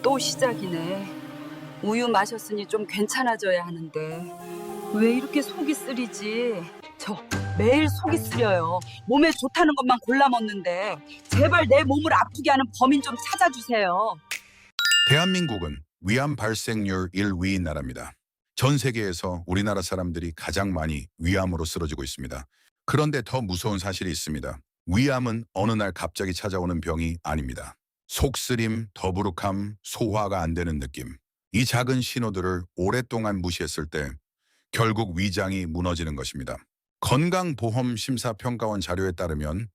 또 시작이네. 우유 마셨으니 좀 괜찮아져야 하는데 왜 이렇게 속이 쓰리지? 저 매일 속이 쓰려요. 몸에 좋다는 것만 골라 먹는데 제발 내 몸을 아프게 하는 범인 좀 찾아주세요. 대한민국은 위암 발생률 1위인 나라입니다. 전 세계에서 우리나라 사람들이 가장 많이 위암으로 쓰러지고 있습니다. 그런데 더 무서운 사실이 있습니다. 위암은 어느 날 갑자기 찾아오는 병이 아닙니다. 속쓰림, 더부룩함, 소화가 안 되는 느낌. 이 작은 신호들을 오랫동안 무시했을 때 결국 위장이 무너지는 것입니다. 건강보험심사평가원 자료에 따르면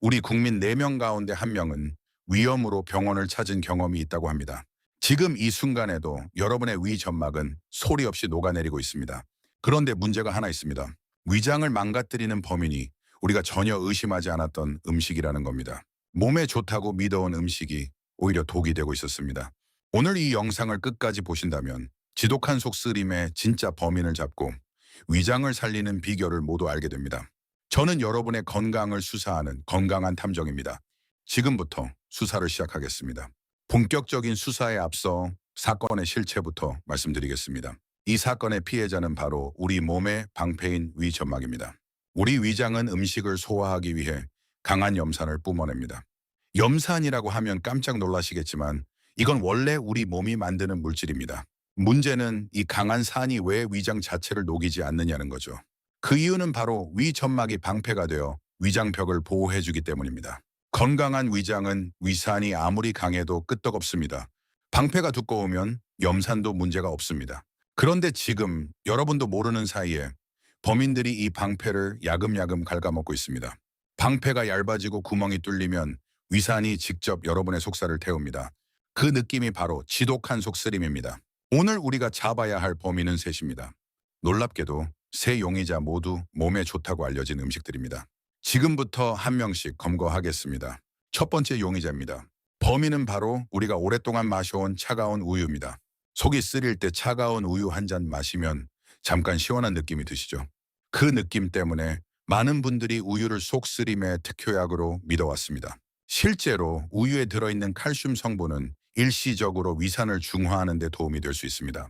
우리 국민 4명 가운데 1명은 위염으로 병원을 찾은 경험이 있다고 합니다. 지금 이 순간에도 여러분의 위 점막은 소리 없이 녹아내리고 있습니다. 그런데 문제가 하나 있습니다. 위장을 망가뜨리는 범인이 우리가 전혀 의심하지 않았던 음식이라는 겁니다. 몸에 좋다고 믿어온 음식이 오히려 독이 되고 있었습니다. 오늘 이 영상을 끝까지 보신다면 지독한 속쓰림의 진짜 범인을 잡고 위장을 살리는 비결을 모두 알게 됩니다. 저는 여러분의 건강을 수사하는 건강한 탐정입니다. 지금부터 수사를 시작하겠습니다. 본격적인 수사에 앞서 사건의 실체부터 말씀드리겠습니다. 이 사건의 피해자는 바로 우리 몸의 방패인 위점막입니다. 우리 위장은 음식을 소화하기 위해 강한 염산을 뿜어냅니다. 염산이라고 하면 깜짝 놀라시겠지만 이건 원래 우리 몸이 만드는 물질입니다. 문제는 이 강한 산이 왜 위장 자체를 녹이지 않느냐는 거죠. 그 이유는 바로 위점막이 방패가 되어 위장벽을 보호해주기 때문입니다. 건강한 위장은 위산이 아무리 강해도 끄떡없습니다. 방패가 두꺼우면 염산도 문제가 없습니다. 그런데 지금 여러분도 모르는 사이에 범인들이 이 방패를 야금야금 갉아먹고 있습니다. 방패가 얇아지고 구멍이 뚫리면 위산이 직접 여러분의 속살을 태웁니다. 그 느낌이 바로 지독한 속쓰림입니다. 오늘 우리가 잡아야 할 범인은 셋입니다. 놀랍게도 세 용의자 모두 몸에 좋다고 알려진 음식들입니다. 지금부터 한 명씩 검거하겠습니다. 첫 번째 용의자입니다. 범인은 바로 우리가 오랫동안 마셔온 차가운 우유입니다. 속이 쓰릴 때 차가운 우유 한 잔 마시면 잠깐 시원한 느낌이 드시죠? 그 느낌 때문에 많은 분들이 우유를 속쓰림의 특효약으로 믿어왔습니다. 실제로 우유에 들어있는 칼슘 성분은 일시적으로 위산을 중화하는 데 도움이 될 수 있습니다.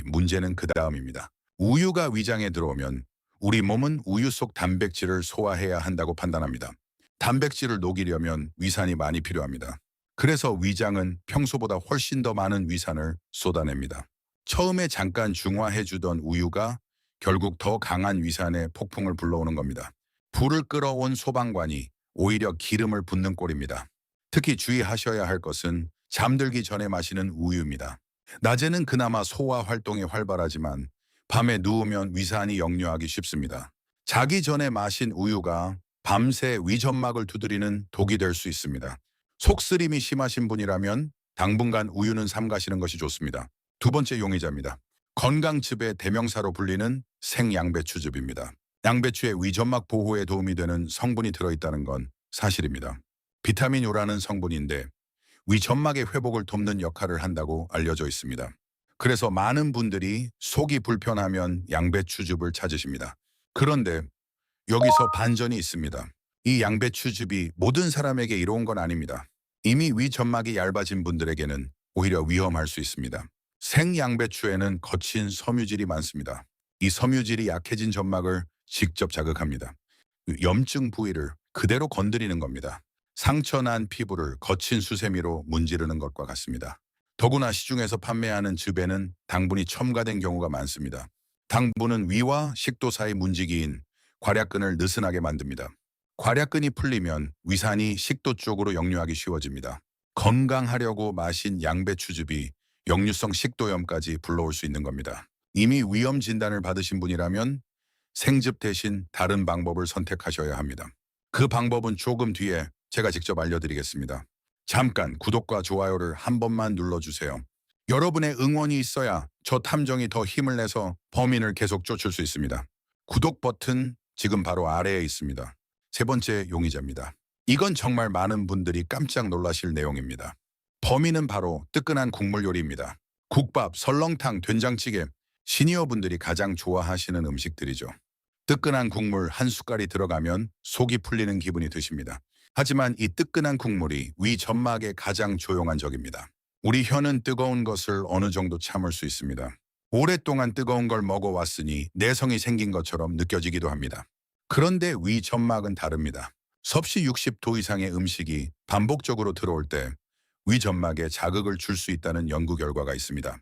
문제는 그 다음입니다. 우유가 위장에 들어오면 우리 몸은 우유 속 단백질을 소화해야 한다고 판단합니다. 단백질을 녹이려면 위산이 많이 필요합니다. 그래서 위장은 평소보다 훨씬 더 많은 위산을 쏟아냅니다. 처음에 잠깐 중화해주던 우유가 결국 더 강한 위산의 폭풍을 불러오는 겁니다. 불을 끌어온 소방관이 오히려 기름을 붓는 꼴입니다. 특히 주의하셔야 할 것은 잠들기 전에 마시는 우유입니다. 낮에는 그나마 소화 활동이 활발하지만 밤에 누우면 위산이 역류하기 쉽습니다. 자기 전에 마신 우유가 밤새 위점막을 두드리는 독이 될 수 있습니다. 속쓰림이 심하신 분이라면 당분간 우유는 삼가시는 것이 좋습니다. 두 번째 용의자입니다. 건강즙의 대명사로 불리는 생양배추즙입니다. 양배추의 위점막 보호에 도움이 되는 성분이 들어있다는 건 사실입니다. 비타민 U라는 성분인데 위점막의 회복을 돕는 역할을 한다고 알려져 있습니다. 그래서 많은 분들이 속이 불편하면 양배추즙을 찾으십니다. 그런데 여기서 반전이 있습니다. 이 양배추즙이 모든 사람에게 이로운 건 아닙니다. 이미 위점막이 얇아진 분들에게는 오히려 위험할 수 있습니다. 생양배추에는 거친 섬유질이 많습니다. 이 섬유질이 약해진 점막을 직접 자극합니다. 염증 부위를 그대로 건드리는 겁니다. 상처난 피부를 거친 수세미로 문지르는 것과 같습니다. 더구나 시중에서 판매하는 즙에는 당분이 첨가된 경우가 많습니다. 당분은 위와 식도 사이 문지기인 괄약근을 느슨하게 만듭니다. 괄약근이 풀리면 위산이 식도 쪽으로 역류하기 쉬워집니다. 건강하려고 마신 양배추즙이 역류성 식도염까지 불러올 수 있는 겁니다. 이미 위염 진단을 받으신 분이라면 생즙 대신 다른 방법을 선택하셔야 합니다. 그 방법은 조금 뒤에 제가 직접 알려드리겠습니다. 잠깐 구독과 좋아요를 한 번만 눌러주세요. 여러분의 응원이 있어야 저 탐정이 더 힘을 내서 범인을 계속 쫓을 수 있습니다. 구독 버튼 지금 바로 아래에 있습니다. 세 번째 용의자입니다. 이건 정말 많은 분들이 깜짝 놀라실 내용입니다. 범인은 바로 뜨끈한 국물 요리입니다. 국밥, 설렁탕, 된장찌개, 시니어분들이 가장 좋아하시는 음식들이죠. 뜨끈한 국물 한 숟갈이 들어가면 속이 풀리는 기분이 드십니다. 하지만 이 뜨끈한 국물이 위 점막의 가장 조용한 적입니다. 우리 혀는 뜨거운 것을 어느 정도 참을 수 있습니다. 오랫동안 뜨거운 걸 먹어왔으니 내성이 생긴 것처럼 느껴지기도 합니다. 그런데 위 점막은 다릅니다. 섭씨 60도 이상의 음식이 반복적으로 들어올 때 위 점막에 자극을 줄 수 있다는 연구 결과가 있습니다.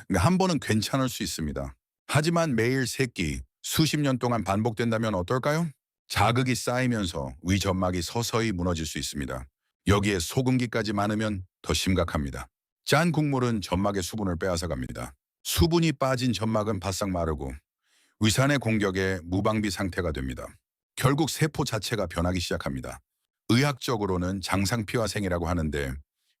그러니까 한 번은 괜찮을 수 있습니다. 하지만 매일 세끼 수십 년 동안 반복된다면 어떨까요? 자극이 쌓이면서 위 점막이 서서히 무너질 수 있습니다. 여기에 소금기까지 많으면 더 심각합니다. 짠 국물은 점막의 수분을 빼앗아갑니다. 수분이 빠진 점막은 바싹 마르고 위산의 공격에 무방비 상태가 됩니다. 결국 세포 자체가 변하기 시작합니다. 의학적으로는 장상피화생이라고 하는데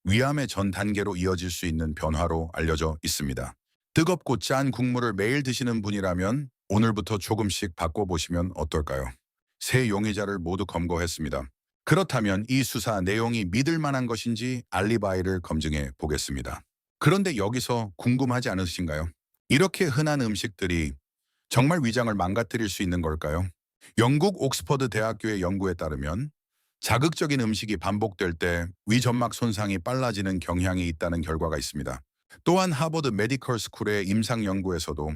위암의 전 단계로 이어질 수 있는 변화로 알려져 있습니다. 뜨겁고 짠 국물을 매일 드시는 분이라면 오늘부터 조금씩 바꿔보시면 어떨까요? 세 용의자를 모두 검거했습니다. 그렇다면 이 수사 내용이 믿을 만한 것인지 알리바이를 검증해 보겠습니다. 그런데 여기서 궁금하지 않으신가요? 이렇게 흔한 음식들이 정말 위장을 망가뜨릴 수 있는 걸까요? 영국 옥스퍼드 대학교의 연구에 따르면 자극적인 음식이 반복될 때 위점막 손상이 빨라지는 경향이 있다는 결과가 있습니다. 또한 하버드 메디컬 스쿨의 임상 연구에서도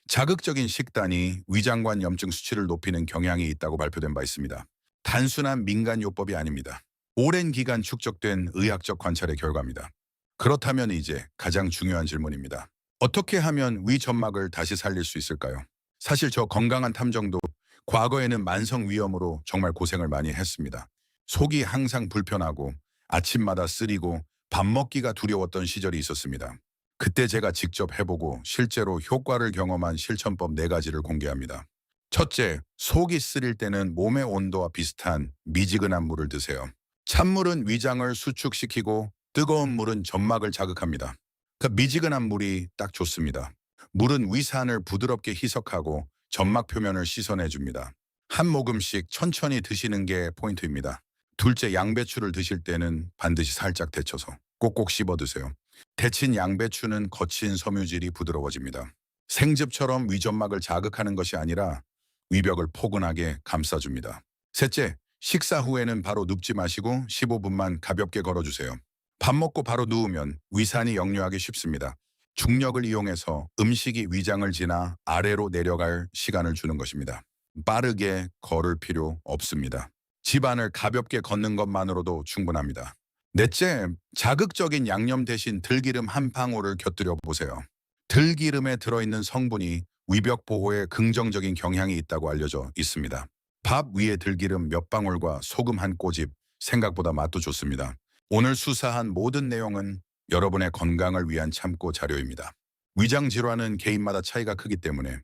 자극적인 식단이 위장관 염증 수치를 높이는 경향이 있다고 발표된 바 있습니다. 단순한 민간요법이 아닙니다. 오랜 기간 축적된 의학적 관찰의 결과입니다. 그렇다면 이제 가장 중요한 질문입니다. 어떻게 하면 위점막을 다시 살릴 수 있을까요? 사실 저 건강한 탐정도 과거에는 만성 위염으로 정말 고생을 많이 했습니다. 속이 항상 불편하고 아침마다 쓰리고 밥 먹기가 두려웠던 시절이 있었습니다. 그때 제가 직접 해보고 실제로 효과를 경험한 실천법 4가지를 공개합니다. 첫째, 속이 쓰릴 때는 몸의 온도와 비슷한 미지근한 물을 드세요. 찬물은 위장을 수축시키고 뜨거운 물은 점막을 자극합니다. 그 미지근한 물이 딱 좋습니다. 물은 위산을 부드럽게 희석하고 점막 표면을 씻어내줍니다. 한 모금씩 천천히 드시는 게 포인트입니다. 둘째, 양배추를 드실 때는 반드시 살짝 데쳐서 꼭꼭 씹어 드세요. 데친 양배추는 거친 섬유질이 부드러워집니다. 생즙처럼 위점막을 자극하는 것이 아니라 위벽을 포근하게 감싸줍니다. 셋째, 식사 후에는 바로 눕지 마시고 15분만 가볍게 걸어주세요. 밥 먹고 바로 누우면 위산이 역류하기 쉽습니다. 중력을 이용해서 음식이 위장을 지나 아래로 내려갈 시간을 주는 것입니다. 빠르게 걸을 필요 없습니다. 집안을 가볍게 걷는 것만으로도 충분합니다. 넷째, 자극적인 양념 대신 들기름 한 방울을 곁들여 보세요. 들기름에 들어있는 성분이 위벽 보호에 긍정적인 경향이 있다고 알려져 있습니다. 밥 위에 들기름 몇 방울과 소금 한 꼬집, 생각보다 맛도 좋습니다. 오늘 수사한 모든 내용은 여러분의 건강을 위한 참고 자료입니다. 위장 질환은 개인마다 차이가 크기 때문에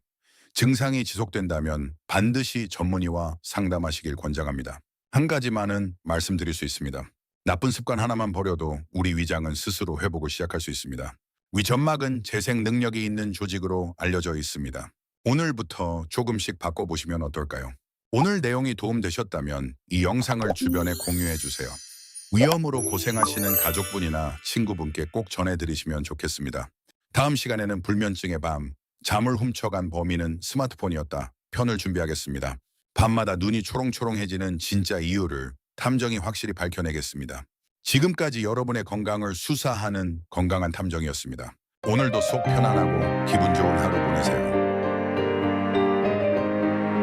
증상이 지속된다면 반드시 전문의와 상담하시길 권장합니다. 한 가지만은 말씀드릴 수 있습니다. 나쁜 습관 하나만 버려도 우리 위장은 스스로 회복을 시작할 수 있습니다. 위점막은 재생 능력이 있는 조직으로 알려져 있습니다. 오늘부터 조금씩 바꿔보시면 어떨까요? 오늘 내용이 도움되셨다면 이 영상을 주변에 공유해 주세요. 위염으로 고생하시는 가족분이나 친구분께 꼭 전해드리시면 좋겠습니다. 다음 시간에는 불면증의 밤, 잠을 훔쳐간 범인은 스마트폰이었다 편을 준비하겠습니다. 밤마다 눈이 초롱초롱해지는 진짜 이유를 탐정이 확실히 밝혀내겠습니다. 지금까지 여러분의 건강을 수사하는 건강한 탐정이었습니다. 오늘도 속 편안하고 기분 좋은 하루 보내세요.